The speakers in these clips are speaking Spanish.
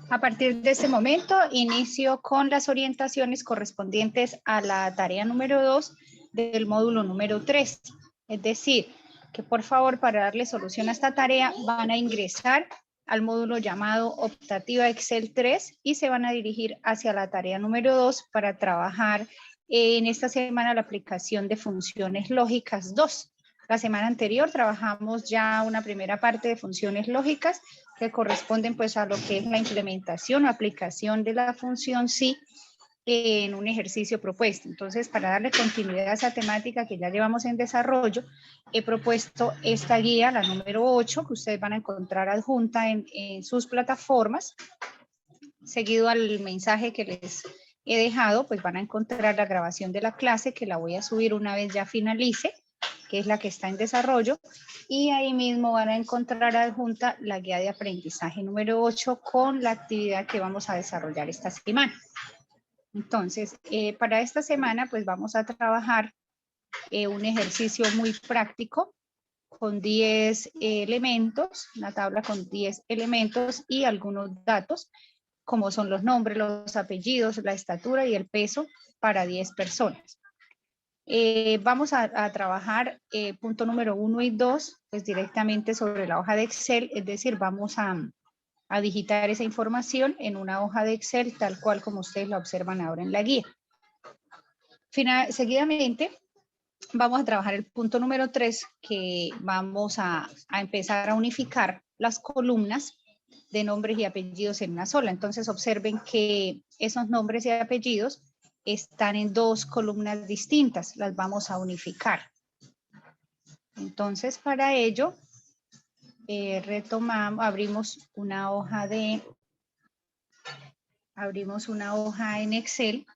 A partir de este momento, inicio con las orientaciones correspondientes a la tarea número 2 del módulo número 3. Es decir, que por favor, para darle solución a esta tarea, van a ingresar al módulo llamado Optativa Excel 3 y se van a dirigir hacia la tarea número 2 para trabajar en esta semana la aplicación de funciones lógicas 2. La semana anterior trabajamos ya una primera parte de funciones lógicas que corresponden pues a lo que es la implementación o aplicación de la función sí en un ejercicio propuesto. Entonces, para darle continuidad a esa temática que ya llevamos en desarrollo, he propuesto esta guía, la número 8, que ustedes van a encontrar adjunta en sus plataformas. Seguido al mensaje que les he dejado, pues van a encontrar la grabación de la clase, que la voy a subir una vez ya finalice, que es la que está en desarrollo, y ahí mismo van a encontrar adjunta la guía de aprendizaje número 8 con la actividad que vamos a desarrollar esta semana. Entonces, para esta semana, pues vamos a trabajar un ejercicio muy práctico con 10 elementos, una tabla con 10 elementos y algunos datos, como son los nombres, los apellidos, la estatura y el peso para 10 personas. Vamos a trabajar punto número 1 y 2, pues directamente sobre la hoja de Excel, es decir, vamos a digitar esa información en una hoja de Excel, tal cual como ustedes la observan ahora en la guía. Seguidamente, vamos a trabajar el punto número 3, que vamos a empezar a unificar las columnas de nombres y apellidos en una sola. Entonces, observen que esos nombres y apellidos están en dos columnas distintas, las vamos a unificar. Entonces, para ello, retomamos, abrimos una hoja en Excel,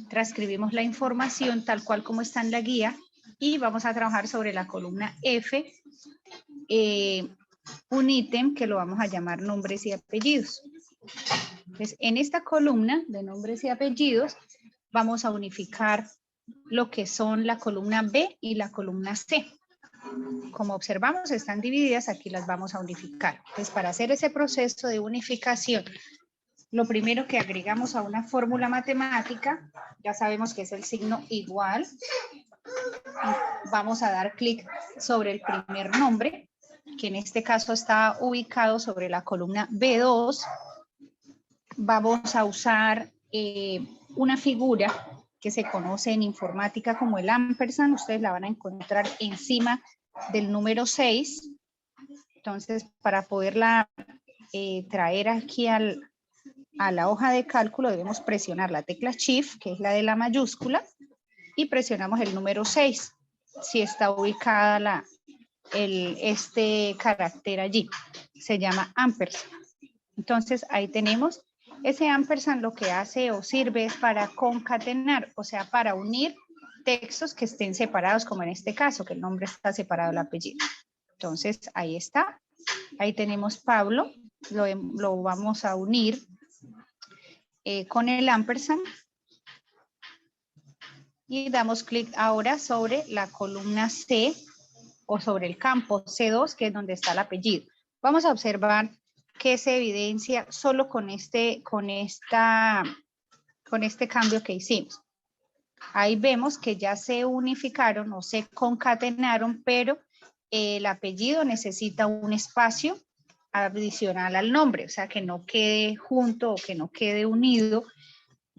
transcribimos la información tal cual como está en la guía y vamos a trabajar sobre la columna F, un ítem que lo vamos a llamar nombres y apellidos. Entonces, en esta columna de nombres y apellidos vamos a unificar lo que son la columna B y la columna C. Como observamos, están divididas, aquí las vamos a unificar. Entonces, para hacer ese proceso de unificación, lo primero que agregamos a una fórmula matemática, ya sabemos que es el signo igual. Vamos a dar clic sobre el primer nombre, que en este caso está ubicado sobre la columna B2. Vamos a usar una figura que se conoce en informática como el ampersand. Ustedes la van a encontrar encima del número 6. Entonces, para poderla traer aquí a la hoja de cálculo, debemos presionar la tecla Shift, que es la de la mayúscula, y presionamos el número 6, si está ubicada este carácter allí. Se llama ampersand. Entonces, ahí tenemos. Ese ampersand lo que hace o sirve es para concatenar, o sea, para unir textos que estén separados, como en este caso, que el nombre está separado del apellido. Entonces, ahí está. Ahí tenemos Pablo. Lo vamos a unir con el ampersand. Y damos clic ahora sobre la columna C o sobre el campo C2, que es donde está el apellido. Vamos a observar que se evidencia solo con este cambio que hicimos. Ahí vemos que ya se unificaron o se concatenaron, pero el apellido necesita un espacio adicional al nombre, o sea, que no quede junto o que no quede unido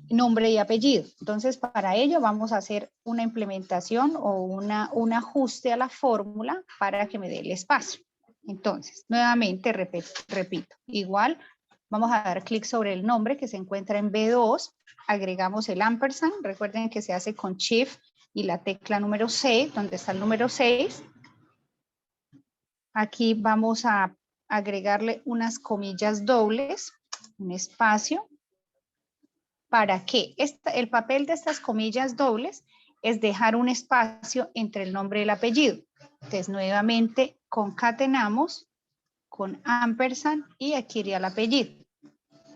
nombre y apellido. Entonces, para ello vamos a hacer una implementación o un ajuste a la fórmula para que me dé el espacio. Entonces, nuevamente repito, igual vamos a dar clic sobre el nombre que se encuentra en B2, agregamos el ampersand, recuerden que se hace con Shift y la tecla número 6, donde está el número 6. Aquí vamos a agregarle unas comillas dobles, un espacio. ¿Para qué? El papel de estas comillas dobles es dejar un espacio entre el nombre y el apellido. Entonces, nuevamente concatenamos con ampersand y aquí iría el apellido.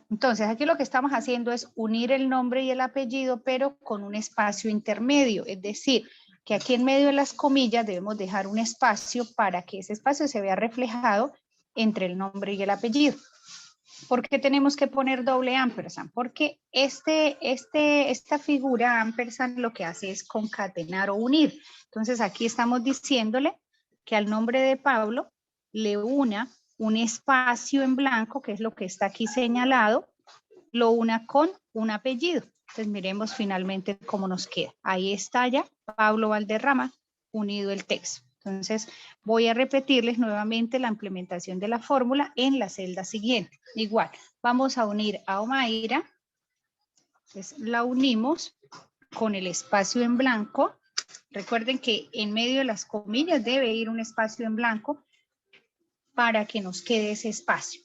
Entonces, aquí lo que estamos haciendo es unir el nombre y el apellido, pero con un espacio intermedio. Es decir, que aquí en medio de las comillas debemos dejar un espacio para que ese espacio se vea reflejado entre el nombre y el apellido. ¿Por qué tenemos que poner doble ampersand? Porque esta figura ampersand lo que hace es concatenar o unir. Entonces aquí estamos diciéndole que al nombre de Pablo le una un espacio en blanco, que es lo que está aquí señalado, lo una con un apellido. Entonces miremos finalmente cómo nos queda. Ahí está ya Pablo Valderrama unido el texto. Entonces voy a repetirles nuevamente la implementación de la fórmula en la celda siguiente. Igual, vamos a unir a Omaira. Entonces la unimos con el espacio en blanco. Recuerden que en medio de las comillas debe ir un espacio en blanco para que nos quede ese espacio.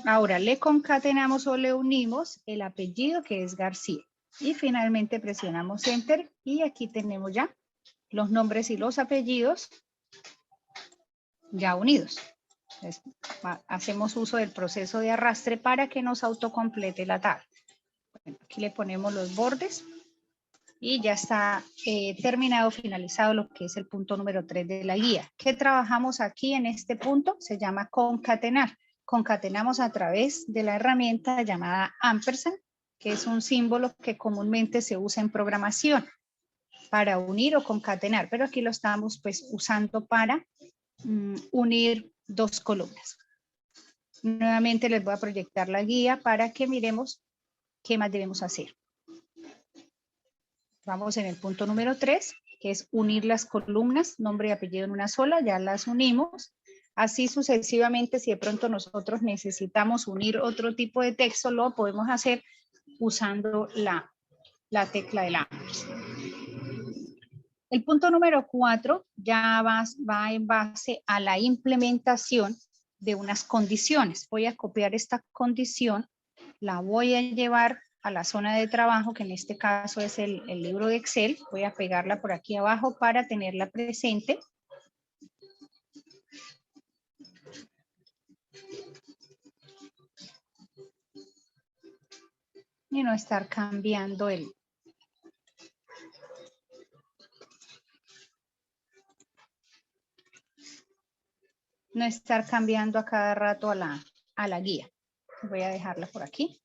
Ahora le concatenamos o le unimos el apellido, que es García. Y finalmente presionamos Enter y aquí tenemos ya los nombres y los apellidos ya unidos. Entonces, hacemos uso del proceso de arrastre para que nos autocomplete la tabla. Bueno, aquí le ponemos los bordes y ya está terminado, finalizado lo que es el punto número 3 de la guía. ¿Qué trabajamos aquí en este punto? Se llama concatenar. Concatenamos a través de la herramienta llamada ampersand, que es un símbolo que comúnmente se usa en programación para unir o concatenar, pero aquí lo estamos pues usando para unir dos columnas. Nuevamente les voy a proyectar la guía para que miremos qué más debemos hacer. Vamos en el punto número 3, que es unir las columnas, nombre y apellido en una sola, ya las unimos. Así sucesivamente, si de pronto nosotros necesitamos unir otro tipo de texto, lo podemos hacer usando la tecla del ampersand. El punto número 4 ya va en base a la implementación de unas condiciones. Voy a copiar esta condición, la voy a llevar a la zona de trabajo, que en este caso es el libro de Excel. Voy a pegarla por aquí abajo para tenerla presente. Y no estar cambiando a cada rato a la guía. Voy a dejarla por aquí.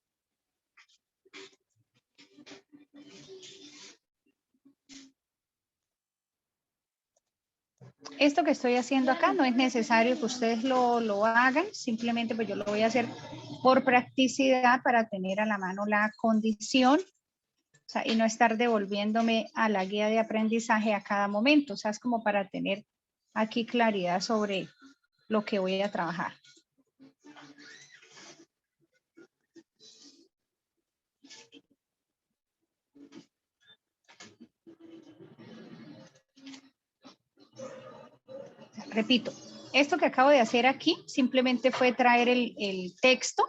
Esto que estoy haciendo acá no es necesario que ustedes lo hagan, simplemente pues yo lo voy a hacer por practicidad para tener a la mano la condición, o sea, y no estar devolviéndome a la guía de aprendizaje a cada momento, o sea, es como para tener aquí claridad sobre lo que voy a trabajar. Repito, esto que acabo de hacer aquí simplemente fue traer el texto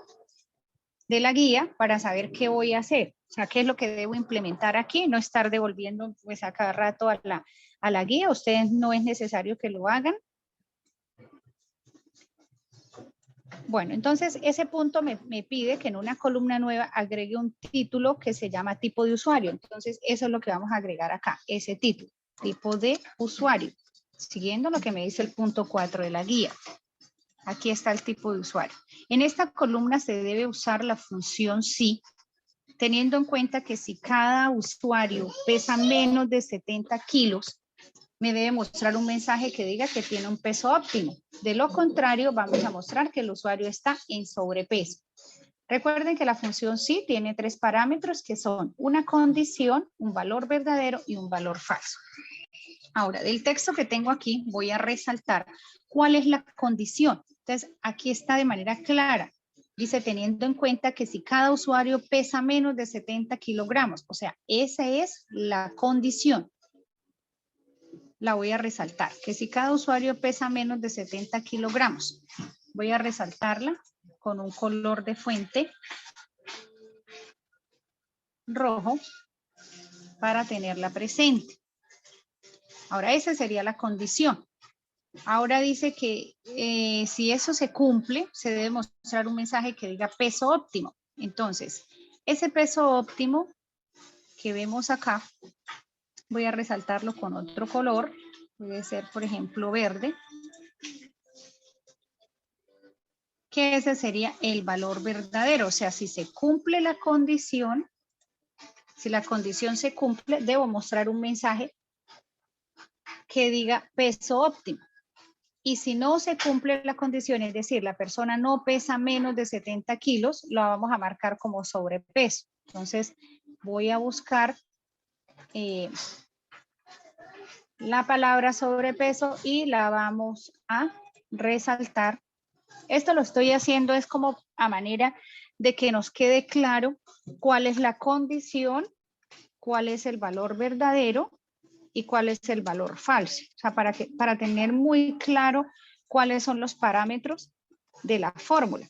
de la guía para saber qué voy a hacer, o sea, qué es lo que debo implementar aquí, no estar devolviendo pues a cada rato a la guía. Ustedes no es necesario que lo hagan. Bueno, entonces ese punto me pide que en una columna nueva agregue un título que se llama tipo de usuario. Entonces eso es lo que vamos a agregar acá, ese título, tipo de usuario, siguiendo lo que me dice el punto 4 de la guía. Aquí está el tipo de usuario. En esta columna se debe usar la función si, teniendo en cuenta que si cada usuario pesa menos de 70 kilos, me debe mostrar un mensaje que diga que tiene un peso óptimo. De lo contrario, vamos a mostrar que el usuario está en sobrepeso. Recuerden que la función sí tiene 3 parámetros que son una condición, un valor verdadero y un valor falso. Ahora, del texto que tengo aquí, voy a resaltar cuál es la condición. Entonces, aquí está de manera clara. Dice, teniendo en cuenta que si cada usuario pesa menos de 70 kilogramos, o sea, esa es la condición. La voy a resaltar, que si cada usuario pesa menos de 70 kilogramos, voy a resaltarla con un color de fuente rojo para tenerla presente. Ahora, esa sería la condición. Ahora dice que si eso se cumple, se debe mostrar un mensaje que diga peso óptimo. Entonces, ese peso óptimo que vemos acá, voy a resaltarlo con otro color. Puede ser, por ejemplo, verde. que ese sería el valor verdadero. O sea, si se cumple la condición, si la condición se cumple, debo mostrar un mensaje que diga peso óptimo. Y si no se cumple la condición, es decir, la persona no pesa menos de 70 kilos, lo vamos a marcar como sobrepeso. Entonces, voy a buscar la palabra sobrepeso y la vamos a resaltar. Esto lo estoy haciendo es como a manera de que nos quede claro cuál es la condición, cuál es el valor verdadero y cuál es el valor falso. O sea, para tener muy claro cuáles son los parámetros de la fórmula.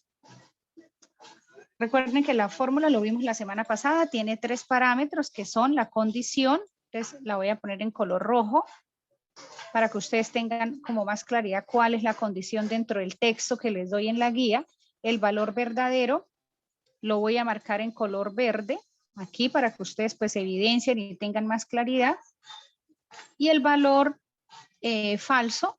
Recuerden que la fórmula, lo vimos la semana pasada, tiene 3 parámetros que son la condición. Entonces la voy a poner en color rojo para que ustedes tengan como más claridad cuál es la condición dentro del texto que les doy en la guía. El valor verdadero lo voy a marcar en color verde aquí para que ustedes pues evidencien y tengan más claridad. Y el valor falso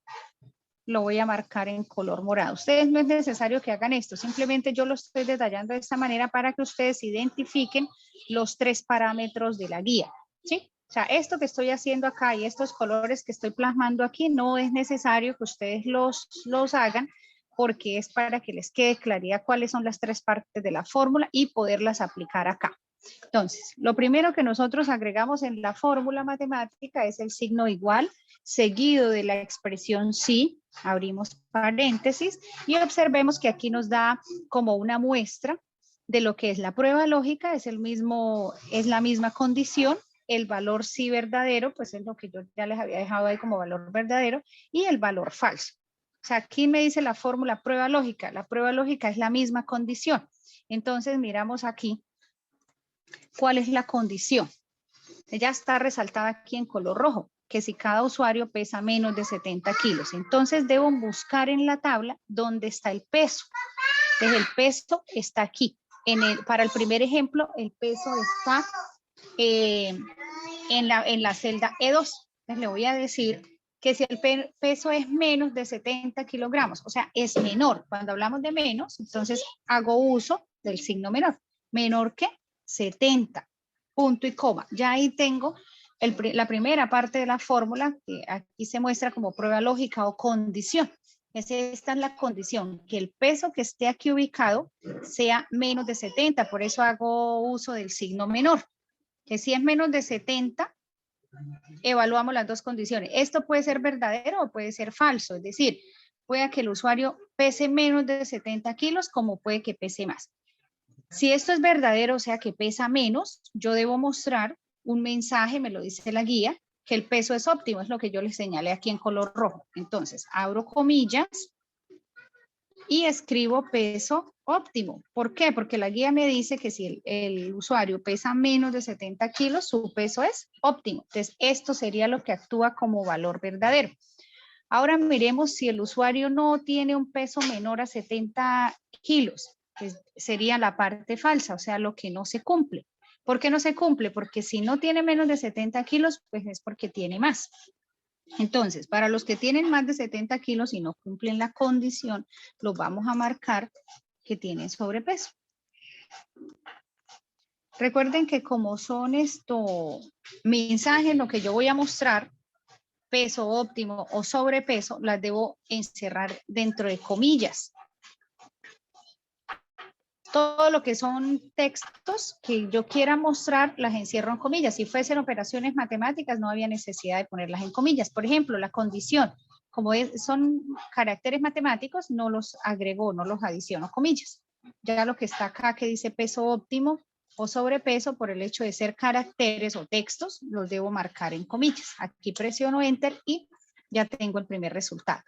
lo voy a marcar en color morado. Ustedes no es necesario que hagan esto, simplemente yo lo estoy detallando de esta manera para que ustedes identifiquen los 3 parámetros de la guía, ¿sí? O sea, esto que estoy haciendo acá y estos colores que estoy plasmando aquí no es necesario que ustedes los hagan porque es para que les quede claridad cuáles son las 3 partes de la fórmula y poderlas aplicar acá. Entonces, lo primero que nosotros agregamos en la fórmula matemática es el signo igual, seguido de la expresión sí, abrimos paréntesis, y observemos que aquí nos da como una muestra de lo que es la prueba lógica, es la misma condición, el valor sí verdadero, pues es lo que yo ya les había dejado ahí como valor verdadero, y el valor falso. O sea, aquí me dice la fórmula prueba lógica. La prueba lógica es la misma condición. Entonces, miramos aquí cuál es la condición. Ya está resaltada aquí en color rojo, que si cada usuario pesa menos de 70 kilos. Entonces, debo buscar en la tabla dónde está el peso. Entonces, el peso está aquí. Para el primer ejemplo, el peso está en la celda E2. Entonces, le voy a decir que si el peso es menos de 70 kilogramos, o sea, es menor. Cuando hablamos de menos, entonces hago uso del signo menor. ¿Menor que 70, punto y coma. Ya ahí tengo la primera parte de la fórmula, que aquí se muestra como prueba lógica o condición. Esta es la condición, que el peso que esté aquí ubicado sea menos de 70, por eso hago uso del signo menor. Que si es menos de 70, evaluamos las 2 condiciones. Esto puede ser verdadero o puede ser falso, es decir, puede que el usuario pese menos de 70 kilos como puede que pese más. Si esto es verdadero, o sea que pesa menos, yo debo mostrar un mensaje, me lo dice la guía, que el peso es óptimo, es lo que yo les señalé aquí en color rojo. Entonces, abro comillas y escribo peso óptimo. ¿Por qué? Porque la guía me dice que si el usuario pesa menos de 70 kilos, su peso es óptimo. Entonces, esto sería lo que actúa como valor verdadero. Ahora miremos si el usuario no tiene un peso menor a 70 kilos. Sería la parte falsa, o sea, lo que no se cumple. ¿Por qué no se cumple? Porque si no tiene menos de 70 kilos, pues es porque tiene más. Entonces, para los que tienen más de 70 kilos y no cumplen la condición, los vamos a marcar que tienen sobrepeso. Recuerden que como son mensajes, lo que yo voy a mostrar, peso óptimo o sobrepeso, las debo encerrar dentro de comillas. Todo lo que son textos que yo quiera mostrar, las encierro en comillas. Si fuesen operaciones matemáticas, no había necesidad de ponerlas en comillas. Por ejemplo, la condición, como son caracteres matemáticos, no los agrego, no los adiciono comillas. Ya lo que está acá que dice peso óptimo o sobrepeso, por el hecho de ser caracteres o textos, los debo marcar en comillas. Aquí presiono Enter y ya tengo el primer resultado.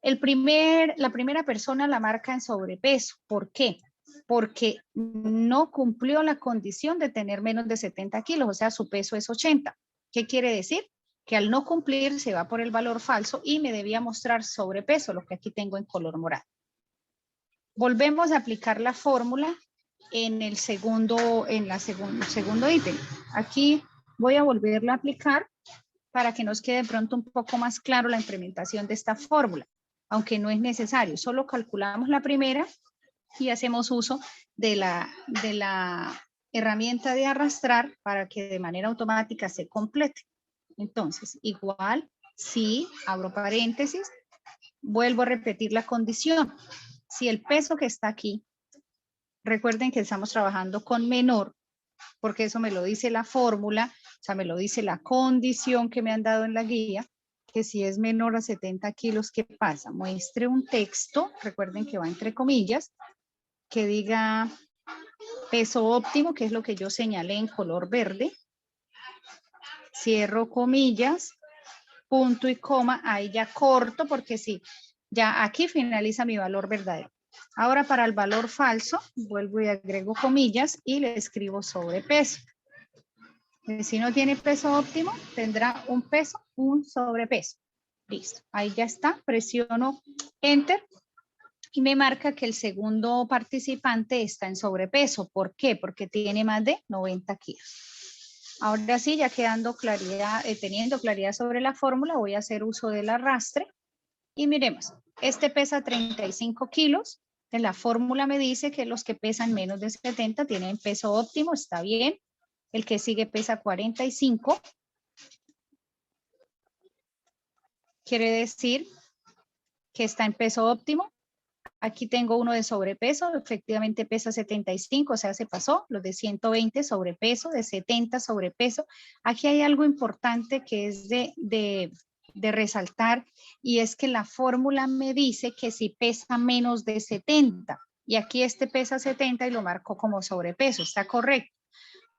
La primera persona la marca en sobrepeso. ¿Por qué? Porque no cumplió la condición de tener menos de 70 kilos, o sea, su peso es 80. ¿Qué quiere decir? Que al no cumplir se va por el valor falso y me debía mostrar sobrepeso, lo que aquí tengo en color morado. Volvemos a aplicar la fórmula en el segundo ítem. Aquí voy a volverla a aplicar para que nos quede pronto un poco más claro la implementación de esta fórmula. aunque no es necesario. Solo calculamos la primera y hacemos uso de la herramienta de arrastrar para que de manera automática se complete. Entonces, igual, si abro paréntesis, vuelvo a repetir la condición. Si el peso que está aquí, recuerden que estamos trabajando con menor, porque eso me lo dice la fórmula, o sea, me lo dice la condición que me han dado en la guía, que si es menor a 70 kilos, ¿qué pasa? Muestre un texto, recuerden que va entre comillas, que diga peso óptimo, que es lo que yo señalé en color verde. Cierro comillas, punto y coma, ahí ya corto porque sí, ya aquí finaliza mi valor verdadero. Ahora para el valor falso, vuelvo y agrego comillas y le escribo sobrepeso. Si no tiene peso óptimo, tendrá un peso, un sobrepeso. Listo, ahí ya está, presiono Enter y me marca que el segundo participante está en sobrepeso. ¿Por qué? Porque tiene más de 90 kilos. Ahora sí, ya quedando claridad, teniendo claridad sobre la fórmula, voy a hacer uso del arrastre. Y miremos, este pesa 35 kilos. En la fórmula me dice que los que pesan menos de 70 tienen peso óptimo, está bien. El que sigue pesa 45. Quiere decir que está en peso óptimo. Aquí tengo uno de sobrepeso, efectivamente pesa 75, o sea, se pasó, los de 120 sobrepeso, de 70 sobrepeso. Aquí hay algo importante que es de resaltar, y es que la fórmula me dice que si pesa menos de 70, y aquí este pesa 70 y lo marco como sobrepeso, está correcto.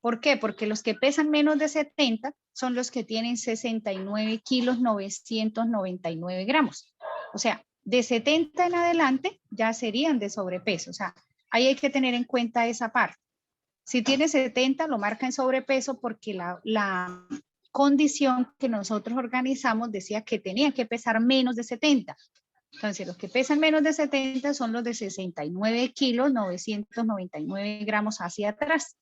¿Por qué? Porque los que pesan menos de 70 son los que tienen 69 kilos 999 gramos. O sea, de 70 en adelante ya serían de sobrepeso. O sea, ahí hay que tener en cuenta esa parte. Si tiene 70, lo marca en sobrepeso porque la condición que nosotros organizamos decía que tenía que pesar menos de 70. Entonces, los que pesan menos de 70 son los de 69 kilos 999 gramos hacia atrás.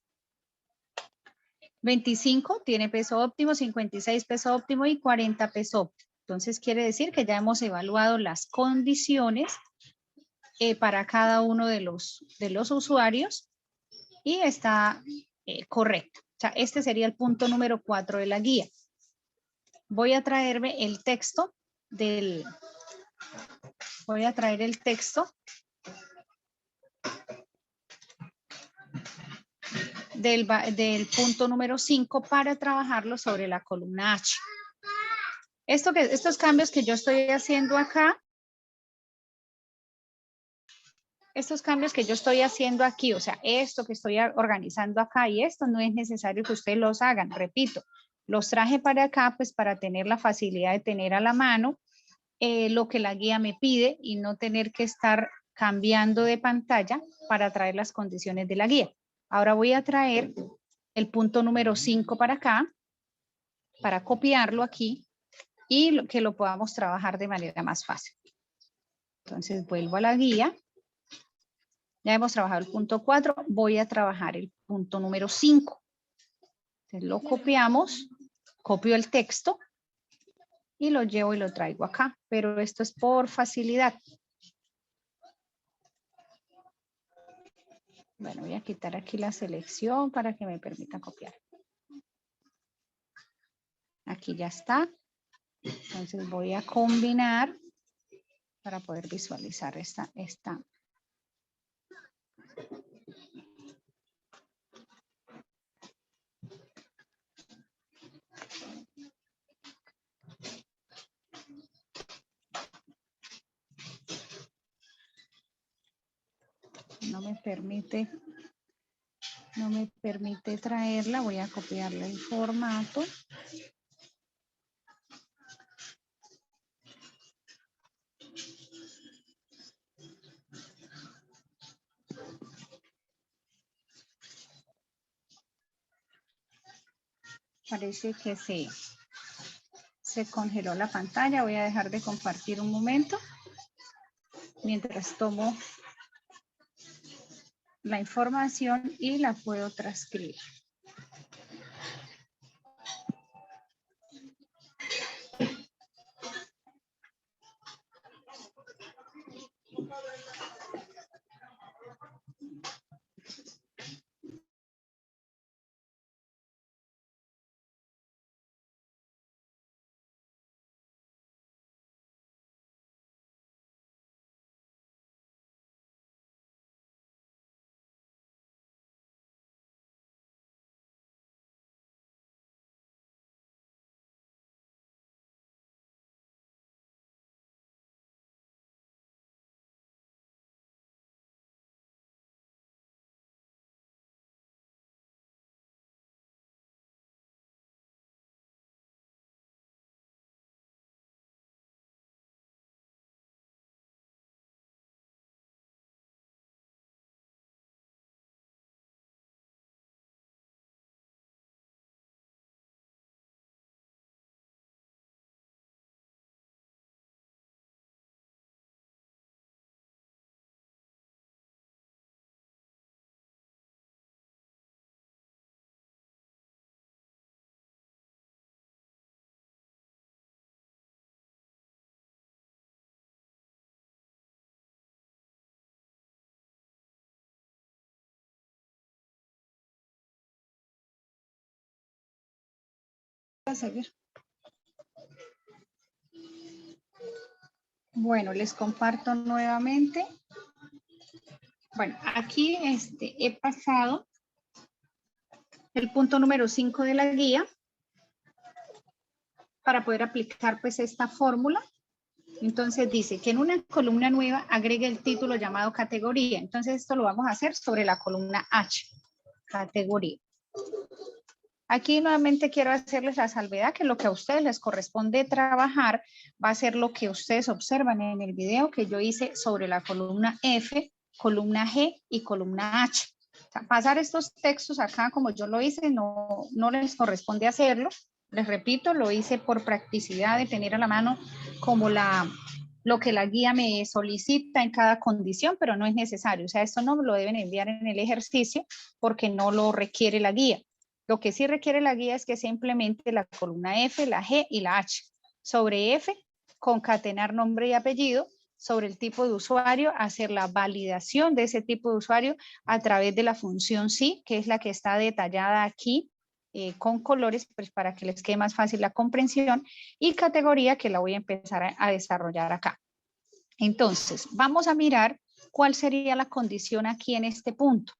25 tiene peso óptimo, 56 peso óptimo y 40 peso óptimo. Entonces quiere decir que ya hemos evaluado las condiciones para cada uno de los usuarios y está correcto. O sea, este sería el punto número 4 de la guía. Voy a traerme el texto voy a traer el texto del punto número 5 para trabajarlo sobre la columna H. Estos cambios que yo estoy haciendo acá, o sea, esto que estoy organizando acá y esto no es necesario que ustedes los hagan, repito, los traje para acá pues para tener la facilidad de tener a la mano lo que la guía me pide y no tener que estar cambiando de pantalla para traer las condiciones de la guía. Ahora voy a traer el punto número 5 para acá, para copiarlo aquí y que lo podamos trabajar de manera más fácil. Entonces vuelvo a la guía. Ya hemos trabajado el punto 4, voy a trabajar el punto número 5. Entonces lo copiamos, copio el texto y lo llevo y lo traigo acá, pero esto es por facilidad. Bueno, voy a quitar aquí la selección para que me permita copiar. Aquí ya está. Entonces voy a combinar para poder visualizar esta. No me permite traerla, voy a copiarle el formato. Parece que se congeló la pantalla, voy a dejar de compartir un momento mientras tomo la información y la puedo transcribir. a seguir. Bueno, les comparto nuevamente. Bueno, aquí he pasado el punto número 5 de la guía para poder aplicar pues esta fórmula. Entonces dice que en una columna nueva agregue el título llamado categoría. Entonces esto lo vamos a hacer sobre la columna H, categoría. Aquí nuevamente quiero hacerles la salvedad que lo que a ustedes les corresponde trabajar va a ser lo que ustedes observan en el video que yo hice sobre la columna F, columna G y columna H. O sea, pasar estos textos acá como yo lo hice no les corresponde hacerlo. Les repito, lo hice por practicidad de tener a la mano como lo que la guía me solicita en cada condición, pero no es necesario. O sea, esto no me lo deben enviar en el ejercicio porque no lo requiere la guía. Lo que sí requiere la guía es que se implemente la columna F, la G y la H. Sobre F, concatenar nombre y apellido. Sobre el tipo de usuario, hacer la validación de ese tipo de usuario a través de la función sí, que es la que está detallada aquí con colores, pues para que les quede más fácil la comprensión. Y categoría, que la voy a empezar a desarrollar acá. Entonces, vamos a mirar cuál sería la condición aquí en este punto.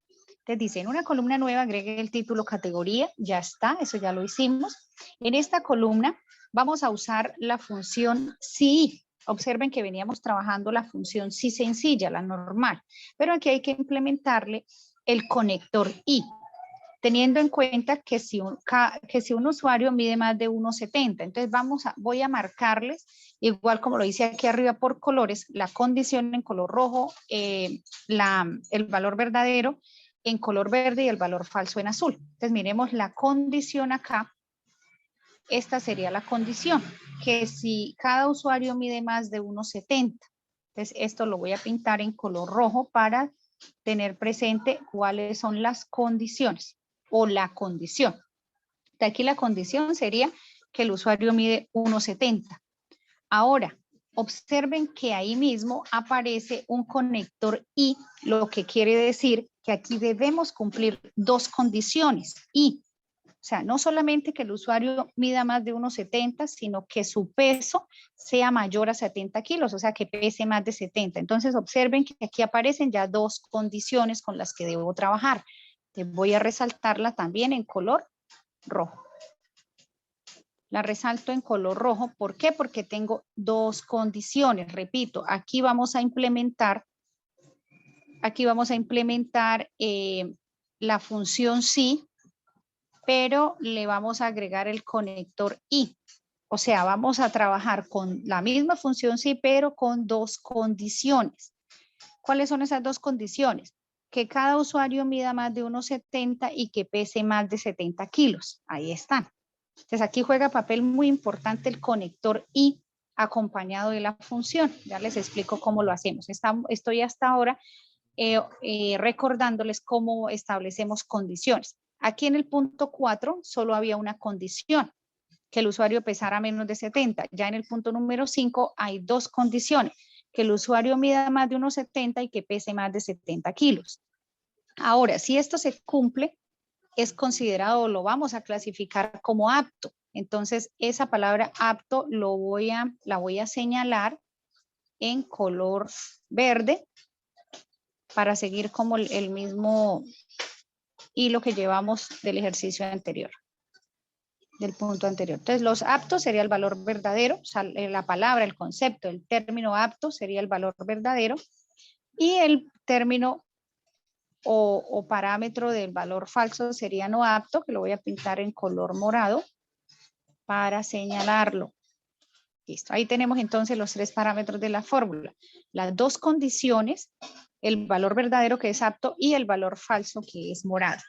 Entonces dice, en una columna nueva agregue el título categoría, ya está, eso ya lo hicimos. En esta columna vamos a usar la función sí. Observen que veníamos trabajando la función sí sencilla, la normal, pero aquí hay que implementarle el conector y, teniendo en cuenta que si un usuario mide más de 1,70, entonces voy a marcarles, igual como lo hice aquí arriba por colores, la condición en color rojo, el valor verdadero en color verde y el valor falso en azul. Entonces miremos la condición acá. Esta sería la condición, que si cada usuario mide más de 1,70. Entonces esto lo voy a pintar en color rojo para tener presente cuáles son las condiciones o la condición. De aquí la condición sería que el usuario mide 1,70. Ahora, observen que ahí mismo aparece un conector y, lo que quiere decir que aquí debemos cumplir dos condiciones y, o sea, no solamente que el usuario mida más de 1,70, sino que su peso sea mayor a 70 kilos, o sea, que pese más de 70. Entonces, observen que aquí aparecen ya dos condiciones con las que debo trabajar. Voy a resaltarla también en color rojo. La resalto en color rojo. ¿Por qué? Porque tengo dos condiciones. Repito, aquí vamos a implementar la función sí, pero le vamos a agregar el conector y. O sea, vamos a trabajar con la misma función sí, pero con dos condiciones. ¿Cuáles son esas dos condiciones? Que cada usuario mida más de 1,70 y que pese más de 70 kilos. Ahí están. Entonces aquí juega papel muy importante el conector y acompañado de la función. Ya les explico cómo lo hacemos. Estoy hasta ahora recordándoles cómo establecemos condiciones. Aquí en el punto 4 solo había una condición, que el usuario pesara menos de 70. Ya en el punto número 5 hay dos condiciones, que el usuario mida más de 1,70 y que pese más de 70 kilos. Ahora, si esto se cumple, es considerado, lo vamos a clasificar como apto. Entonces, esa palabra apto la voy a señalar en color verde para seguir como el mismo hilo que llevamos del ejercicio anterior, del punto anterior. Entonces, los aptos sería el valor verdadero, o sea, la palabra, el concepto, el término apto sería el valor verdadero y el término o parámetro del valor falso sería no apto, que lo voy a pintar en color morado para señalarlo. Listo, ahí tenemos entonces los tres parámetros de la fórmula. Las dos condiciones, el valor verdadero que es apto y el valor falso que es morado.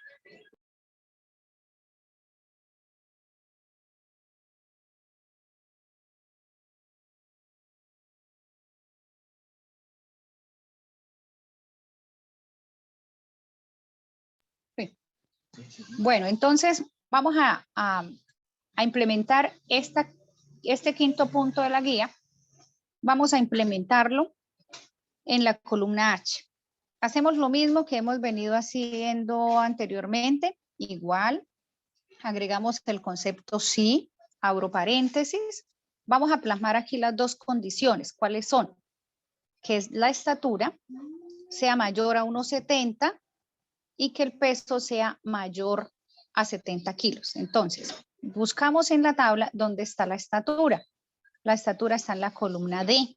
Bueno, entonces vamos a implementar este quinto punto de la guía. Vamos a implementarlo en la columna H. Hacemos lo mismo que hemos venido haciendo anteriormente, igual. Agregamos el concepto sí, abro paréntesis, vamos a plasmar aquí las dos condiciones. ¿Cuáles son? Que es la estatura sea mayor a 1,70 y que el peso sea mayor a 70 kilos. Entonces, buscamos en la tabla dónde está la estatura. La estatura está en la columna D.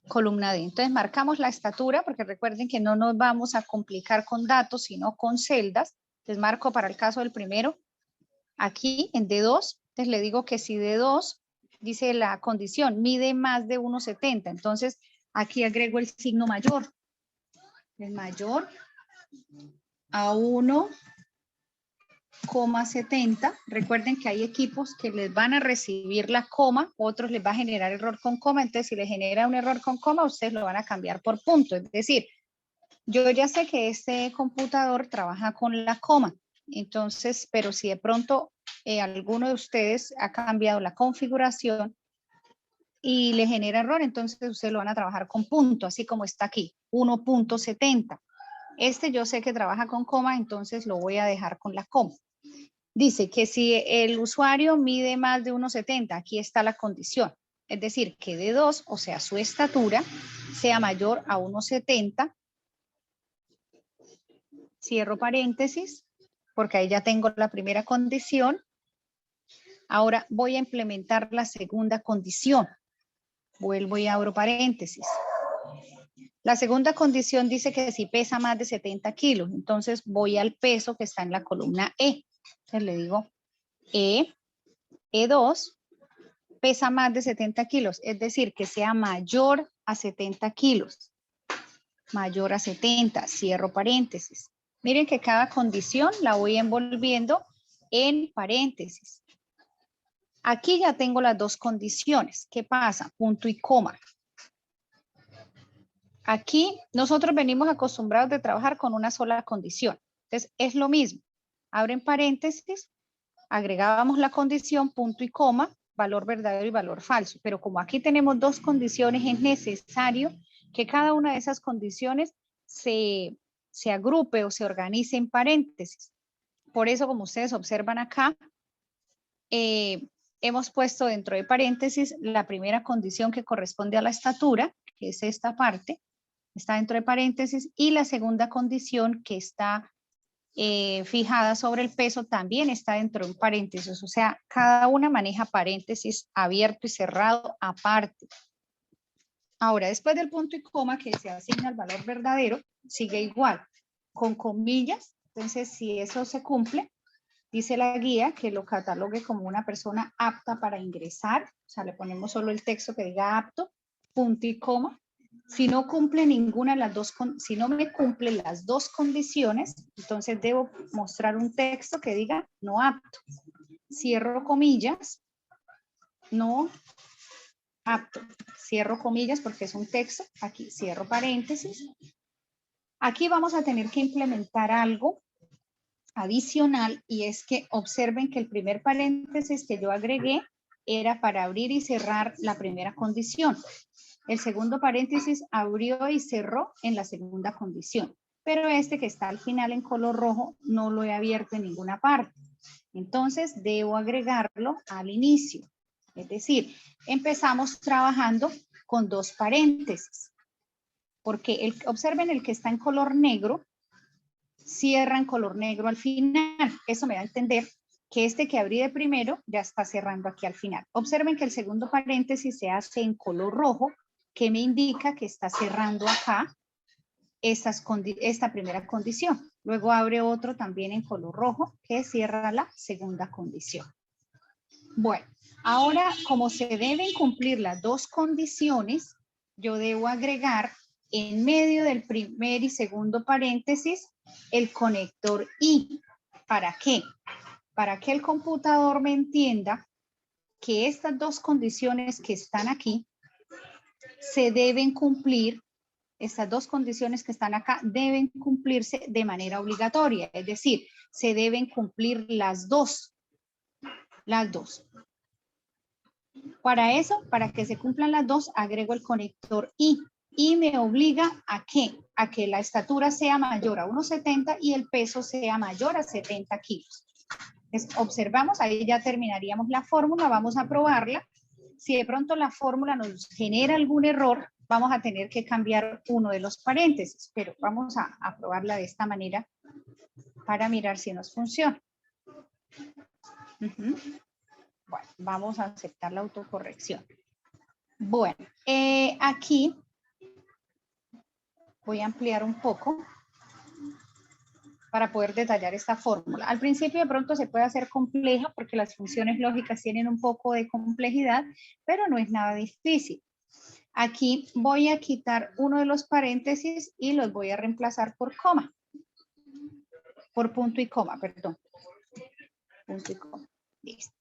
Columna D. Entonces, marcamos la estatura, porque recuerden que no nos vamos a complicar con datos, sino con celdas. Entonces, marco para el caso del primero, aquí en D2. Entonces, le digo que si D2, dice la condición, mide más de 1,70. Entonces, aquí agrego el signo mayor. El mayor a 1,70. Recuerden que hay equipos que les van a recibir la coma, otros les va a generar error con coma. Entonces, si les genera un error con coma, ustedes lo van a cambiar por punto. Es decir, yo ya sé que este computador trabaja con la coma. Entonces, pero si de pronto alguno de ustedes ha cambiado la configuración y le genera error, entonces ustedes lo van a trabajar con punto, así como está aquí, 1,70. Este yo sé que trabaja con coma, entonces lo voy a dejar con la coma. Dice que si el usuario mide más de 1,70, aquí está la condición. Es decir, que de 2, o sea, su estatura, sea mayor a 1,70. Cierro paréntesis, porque ahí ya tengo la primera condición. Ahora voy a implementar la segunda condición. Vuelvo y abro paréntesis. La segunda condición dice que si pesa más de 70 kilos, entonces voy al peso que está en la columna E. Entonces le digo E2 pesa más de 70 kilos, es decir, que sea mayor a 70 kilos. Mayor a 70, cierro paréntesis. Miren que cada condición la voy envolviendo en paréntesis. Aquí ya tengo las dos condiciones. ¿Qué pasa? Punto y coma. Aquí nosotros venimos acostumbrados de trabajar con una sola condición. Entonces es lo mismo. Abren paréntesis, agregábamos la condición, punto y coma, valor verdadero y valor falso. Pero como aquí tenemos dos condiciones, es necesario que cada una de esas condiciones se agrupe o se organice en paréntesis. Por eso, como ustedes observan acá, hemos puesto dentro de paréntesis la primera condición que corresponde a la estatura, que es esta parte, está dentro de paréntesis, y la segunda condición que está fijada sobre el peso también está dentro de un paréntesis. O sea, cada una maneja paréntesis abierto y cerrado aparte. Ahora, después del punto y coma que se asigna al valor verdadero, sigue igual, con comillas. Entonces, si eso se cumple, dice la guía que lo catalogue como una persona apta para ingresar. O sea, le ponemos solo el texto que diga apto, punto y coma. Si no cumple ninguna de las dos, si no me cumplen las dos condiciones, entonces debo mostrar un texto que diga no apto. Cierro comillas, no apto. Cierro comillas porque es un texto. Aquí cierro paréntesis. Aquí vamos a tener que implementar algo adicional, y es que observen que el primer paréntesis que yo agregué era para abrir y cerrar la primera condición. El segundo paréntesis abrió y cerró en la segunda condición, pero este que está al final en color rojo no lo he abierto en ninguna parte. Entonces debo agregarlo al inicio. Es decir, empezamos trabajando con dos paréntesis, porque observen el que está en color negro, cierra en color negro al final. Eso me da a entender que este que abrí de primero ya está cerrando aquí al final. Observen que el segundo paréntesis se hace en color rojo, que me indica que está cerrando acá esta primera condición. Luego abre otro también en color rojo que cierra la segunda condición. Bueno, ahora como se deben cumplir las dos condiciones, yo debo agregar en medio del primer y segundo paréntesis el conector I. ¿Para qué? Para que el computador me entienda que estas dos condiciones que están aquí se deben cumplir. Estas dos condiciones que están acá deben cumplirse de manera obligatoria, es decir, se deben cumplir las dos. Las dos. Para eso, para que se cumplan las dos, agrego el conector I. Y me obliga ¿a qué? A que la estatura sea mayor a 1,70 y el peso sea mayor a 70 kilos. Entonces, observamos, ahí ya terminaríamos la fórmula, vamos a probarla. Si de pronto la fórmula nos genera algún error, vamos a tener que cambiar uno de los paréntesis, pero vamos a probarla de esta manera para mirar si nos funciona. Bueno, vamos a aceptar la autocorrección. Bueno, aquí voy a ampliar un poco para poder detallar esta fórmula. Al principio de pronto se puede hacer compleja porque las funciones lógicas tienen un poco de complejidad, pero no es nada difícil. Aquí voy a quitar uno de los paréntesis y los voy a reemplazar por coma. Por punto y coma, perdón. Punto y coma. Listo.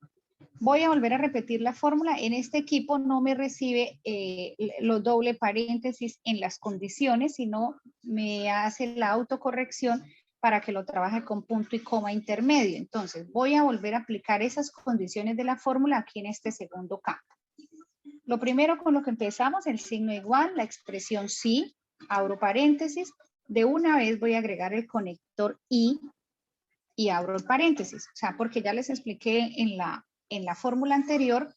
Voy a volver a repetir la fórmula. En este equipo no me recibe los doble paréntesis en las condiciones, sino me hace la autocorrección para que lo trabaje con punto y coma intermedio. Entonces, voy a volver a aplicar esas condiciones de la fórmula aquí en este segundo campo. Lo primero con lo que empezamos, el signo igual, la expresión sí, abro paréntesis. De una vez voy a agregar el conector y abro el paréntesis. O sea, porque ya les expliqué en la fórmula anterior,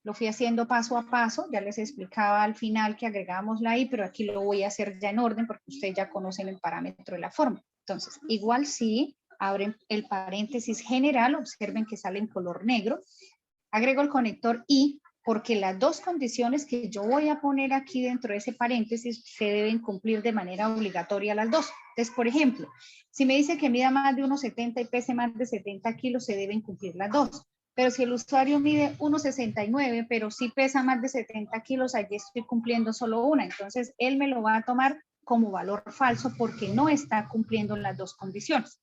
lo fui haciendo paso a paso, ya les explicaba al final que agregamos la i, pero aquí lo voy a hacer ya en orden porque ustedes ya conocen el parámetro de la fórmula. Entonces, igual sí, abren el paréntesis general, observen que sale en color negro, agrego el conector y, porque las dos condiciones que yo voy a poner aquí dentro de ese paréntesis se deben cumplir de manera obligatoria las dos. Entonces, por ejemplo, si me dice que mida más de 1,70 y pese más de 70 kilos, se deben cumplir las dos. Pero si el usuario mide 1,69, pero sí pesa más de 70 kilos, allí estoy cumpliendo solo una. Entonces, él me lo va a tomar como valor falso porque no está cumpliendo las dos condiciones.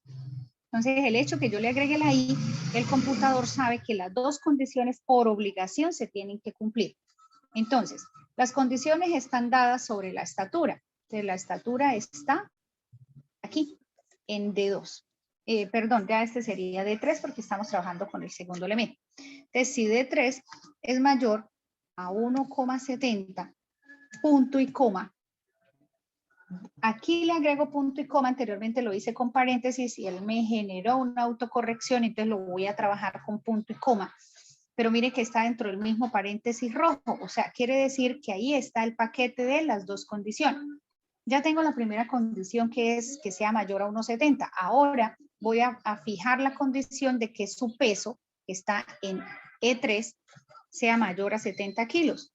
Entonces, el hecho que yo le agregue la i, el computador sabe que las dos condiciones por obligación se tienen que cumplir. Entonces, las condiciones están dadas sobre la estatura. Entonces, la estatura está aquí, en D2. Perdón, ya este sería D3 porque estamos trabajando con el segundo elemento. Entonces, si D3 es mayor a 1,70, punto y coma, aquí le agrego punto y coma, anteriormente lo hice con paréntesis y él me generó una autocorrección, entonces lo voy a trabajar con punto y coma. Pero mire que está dentro del mismo paréntesis rojo, o sea, quiere decir que ahí está el paquete de las dos condiciones. Ya tengo la primera condición que es que sea mayor a 1,70. Ahora voy a fijar la condición de que su peso, que está en E3, sea mayor a 70 kilos.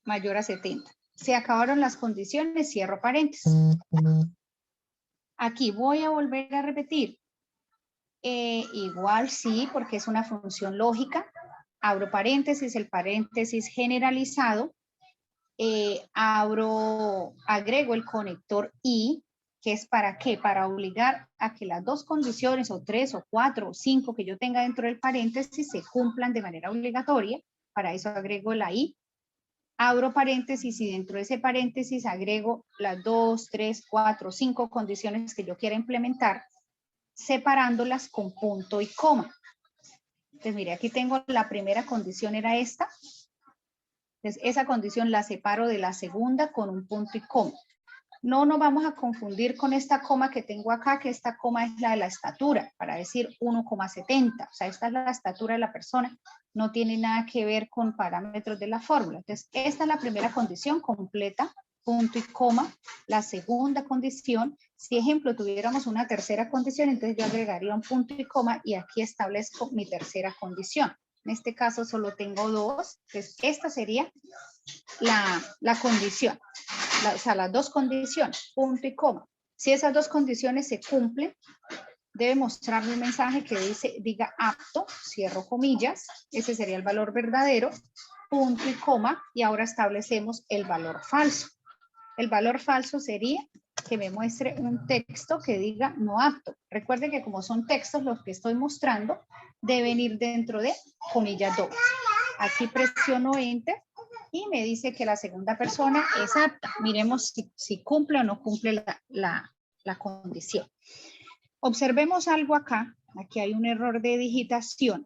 Mayor a 70. Se acabaron las condiciones, cierro paréntesis. Aquí voy a volver a repetir. Igual sí, porque es una función lógica. Abro paréntesis, el paréntesis generalizado. Agrego el conector y, que es para qué, para obligar a que las dos condiciones, o 3, o 4, o 5 que yo tenga dentro del paréntesis se cumplan de manera obligatoria. Para eso agrego la i. Abro paréntesis y dentro de ese paréntesis agrego las 2, 3, 4, 5 condiciones que yo quiera implementar, separándolas con punto y coma. Entonces, mire, aquí tengo la primera condición, era esta. Entonces, esa condición la separo de la segunda con un punto y coma. No nos vamos a confundir con esta coma que tengo acá, que esta coma es la de la estatura, para decir 1,70. O sea, esta es la estatura de la persona, no tiene nada que ver con parámetros de la fórmula. Entonces, esta es la primera condición completa, punto y coma. La segunda condición, si ejemplo tuviéramos una tercera condición, entonces yo agregaría un punto y coma y aquí establezco mi tercera condición. En este caso solo tengo dos, entonces esta sería la condición. O sea, las dos condiciones, punto y coma. Si esas dos condiciones se cumplen, debe mostrarme un mensaje que diga apto, cierro comillas, ese sería el valor verdadero, punto y coma, y ahora establecemos el valor falso. El valor falso sería que me muestre un texto que diga no apto. Recuerden que como son textos los que estoy mostrando, deben ir dentro de comillas dobles. Aquí presiono Enter y me dice que la segunda persona es apta. Miremos si cumple o no cumple la condición. Observemos algo acá. Aquí hay un error de digitación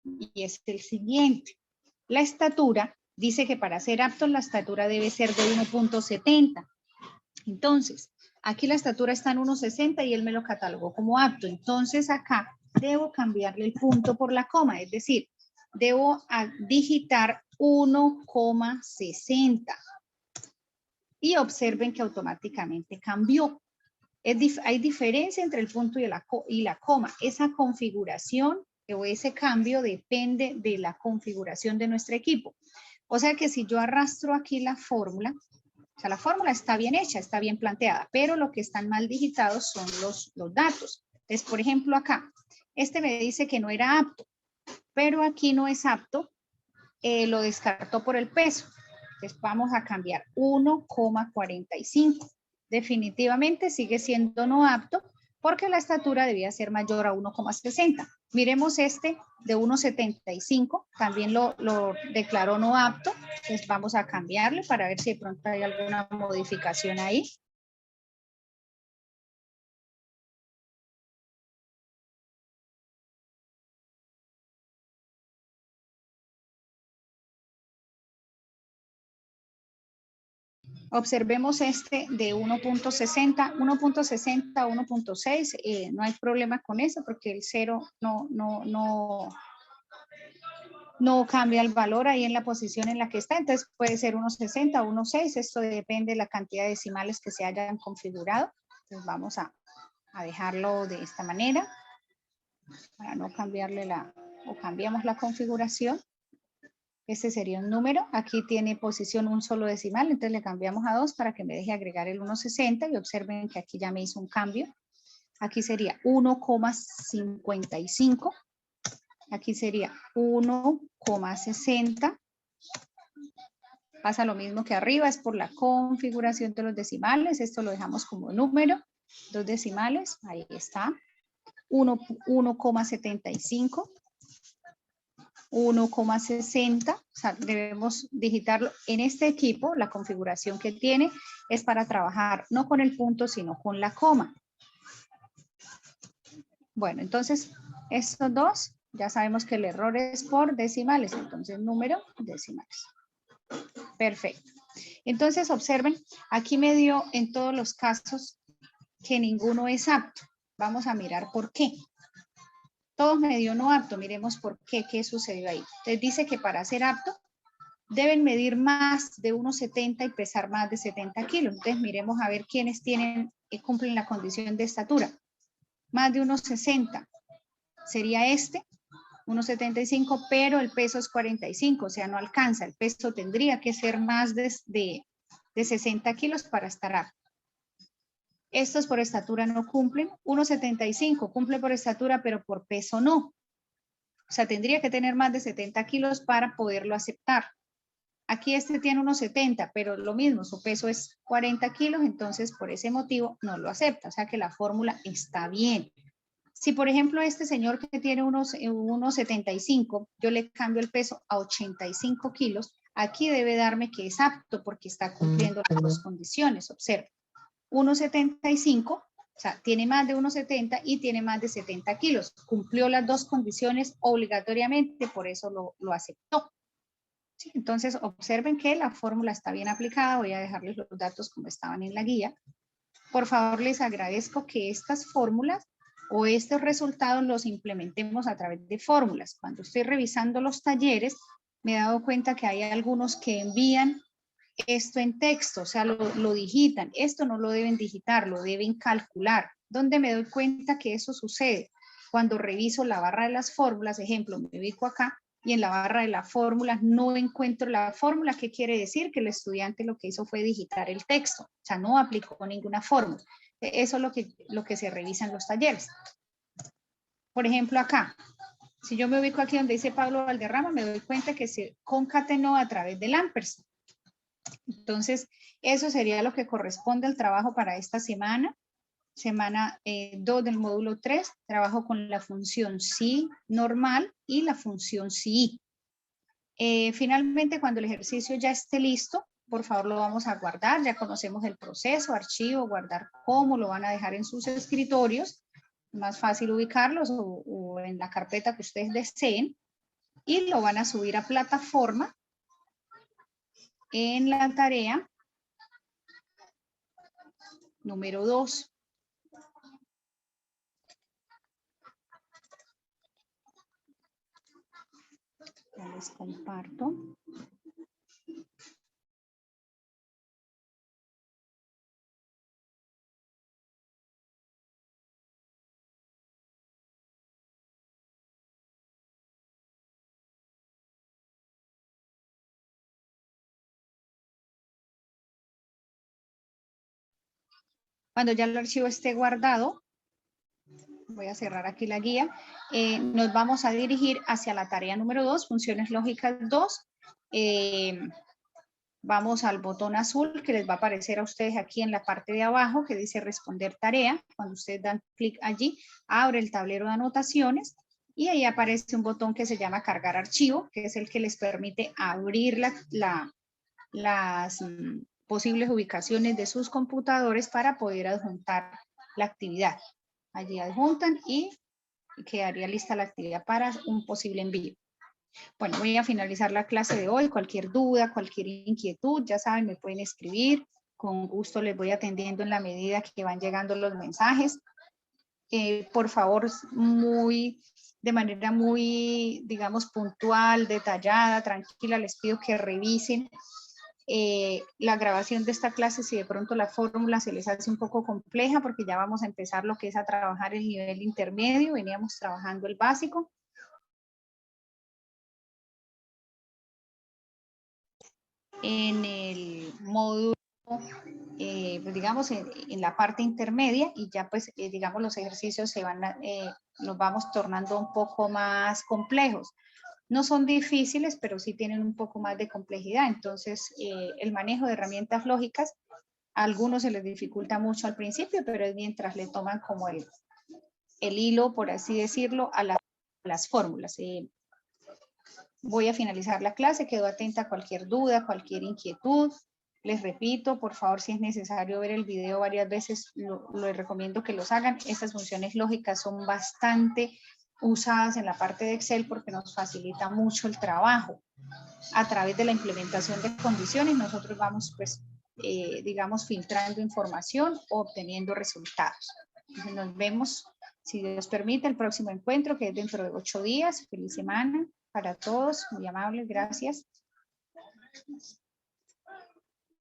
y es el siguiente. La estatura dice que para ser apto la estatura debe ser de 1,70. Entonces, aquí la estatura está en 1,60 y él me lo catalogó como apto. Entonces acá debo cambiarle el punto por la coma, es decir, debo digitar 1,60. Y observen que automáticamente cambió. Hay diferencia entre el punto y la coma. Esa configuración o ese cambio depende de la configuración de nuestro equipo. O sea que si yo arrastro aquí la fórmula, o sea, la fórmula está bien hecha, está bien planteada, pero lo que están mal digitados son los datos. Entonces, por ejemplo, acá, este me dice que no era apto, pero aquí no es apto, lo descartó por el peso. Entonces, vamos a cambiar 1,45. Definitivamente sigue siendo no apto porque la estatura debía ser mayor a 1,60. Miremos este de 1,75, también lo declaró no apto. Entonces vamos a cambiarle para ver si de pronto hay alguna modificación ahí. Observemos este de 1,60, 1,60 a 1,6. No hay problema con eso porque el 0 no cambia el valor ahí en la posición en la que está. Entonces puede ser 1,60 o 1,6. Esto depende de la cantidad de decimales que se hayan configurado. Entonces vamos a dejarlo de esta manera para no cambiarle o cambiamos la configuración. Este sería un número. Aquí tiene posición un solo decimal, entonces le cambiamos a 2 para que me deje agregar el 1,60 y observen que aquí ya me hizo un cambio. Aquí sería 1,55. Aquí sería 1,60. Pasa lo mismo que arriba, es por la configuración de los decimales. Esto lo dejamos como número. 2 decimales, ahí está. 1,75. 1,60, o sea, debemos digitarlo. En este equipo, la configuración que tiene es para trabajar no con el punto, sino con la coma. Bueno, entonces, estos dos, ya sabemos que el error es por decimales, entonces número decimales. Perfecto. Entonces, observen, aquí me dio en todos los casos que ninguno es apto. Vamos a mirar por qué. Todos me dio no apto, miremos por qué sucedió ahí. Entonces dice que para ser apto deben medir más de 1,70 y pesar más de 70 kilos. Entonces miremos a ver quiénes cumplen la condición de estatura. Más de 1,60 sería este, 1,75, pero el peso es 45, o sea, no alcanza. El peso tendría que ser más de 60 kilos para estar apto. Estos por estatura no cumplen. 1,75 cumple por estatura, pero por peso no. O sea, tendría que tener más de 70 kilos para poderlo aceptar. Aquí este tiene 1,70, pero lo mismo, su peso es 40 kilos, entonces por ese motivo no lo acepta. O sea que la fórmula está bien. Si por ejemplo este señor que tiene 1,75, yo le cambio el peso a 85 kilos, aquí debe darme que es apto porque está cumpliendo las dos condiciones. Observa. 1,75, o sea, tiene más de 1,70 y tiene más de 70 kilos. Cumplió las dos condiciones obligatoriamente, por eso lo aceptó. ¿Sí? Entonces, observen que la fórmula está bien aplicada. Voy a dejarles los datos como estaban en la guía. Por favor, les agradezco que estas fórmulas o estos resultados los implementemos a través de fórmulas. Cuando estoy revisando los talleres, me he dado cuenta que hay algunos que envían esto en texto, o sea, lo digitan. Esto no lo deben digitar, lo deben calcular. ¿Dónde me doy cuenta que eso sucede? Cuando reviso la barra de las fórmulas, ejemplo, me ubico acá y en la barra de las fórmulas no encuentro la fórmula. ¿Qué quiere decir? Que el estudiante lo que hizo fue digitar el texto, o sea, no aplicó ninguna fórmula. Eso es lo que se revisa en los talleres. Por ejemplo, acá, si yo me ubico aquí donde dice Pablo Valderrama, me doy cuenta que se concatenó a través del ampersand. Entonces, eso sería lo que corresponde al trabajo para esta semana. Semana 2 del módulo 3, trabajo con la función sí normal y la función sí. Finalmente, cuando el ejercicio ya esté listo, por favor lo vamos a guardar. Ya conocemos el proceso, archivo, guardar cómo, lo van a dejar en sus escritorios. Más fácil ubicarlos o en la carpeta que ustedes deseen. Y lo van a subir a plataforma en la tarea número 2. Les comparto. Cuando ya el archivo esté guardado, voy a cerrar aquí la guía, nos vamos a dirigir hacia la tarea número 2, funciones lógicas 2. Vamos al botón azul que les va a aparecer a ustedes aquí en la parte de abajo que dice responder tarea. Cuando ustedes dan clic allí, abre el tablero de anotaciones y ahí aparece un botón que se llama cargar archivo, que es el que les permite abrir las posibles ubicaciones de sus computadores para poder adjuntar la actividad. Allí adjuntan y quedaría lista la actividad para un posible envío. Bueno, voy a finalizar la clase de hoy. Cualquier duda, cualquier inquietud, ya saben, me pueden escribir. Con gusto les voy atendiendo en la medida que van llegando los mensajes. Por favor, de manera muy, digamos, puntual, detallada, tranquila, les pido que revisen la grabación de esta clase si de pronto la fórmula se les hace un poco compleja, porque ya vamos a empezar lo que es a trabajar el nivel intermedio. Veníamos trabajando el básico. En el módulo, pues digamos, en la parte intermedia, y ya pues, digamos, los ejercicios los vamos tornando un poco más complejos. No son difíciles, pero sí tienen un poco más de complejidad. Entonces, el manejo de herramientas lógicas, a algunos se les dificulta mucho al principio, pero es mientras le toman como el hilo, por así decirlo, a las fórmulas. Voy a finalizar la clase, quedo atenta a cualquier duda, cualquier inquietud. Les repito, por favor, si es necesario ver el video varias veces, les recomiendo que los hagan. Estas funciones lógicas son bastante usadas en la parte de Excel porque nos facilita mucho el trabajo. A través de la implementación de condiciones, nosotros vamos, pues, digamos, filtrando información o obteniendo resultados. Entonces, nos vemos, si Dios permite, el próximo encuentro, que es dentro de 8 días. Feliz semana para todos, muy amables, gracias.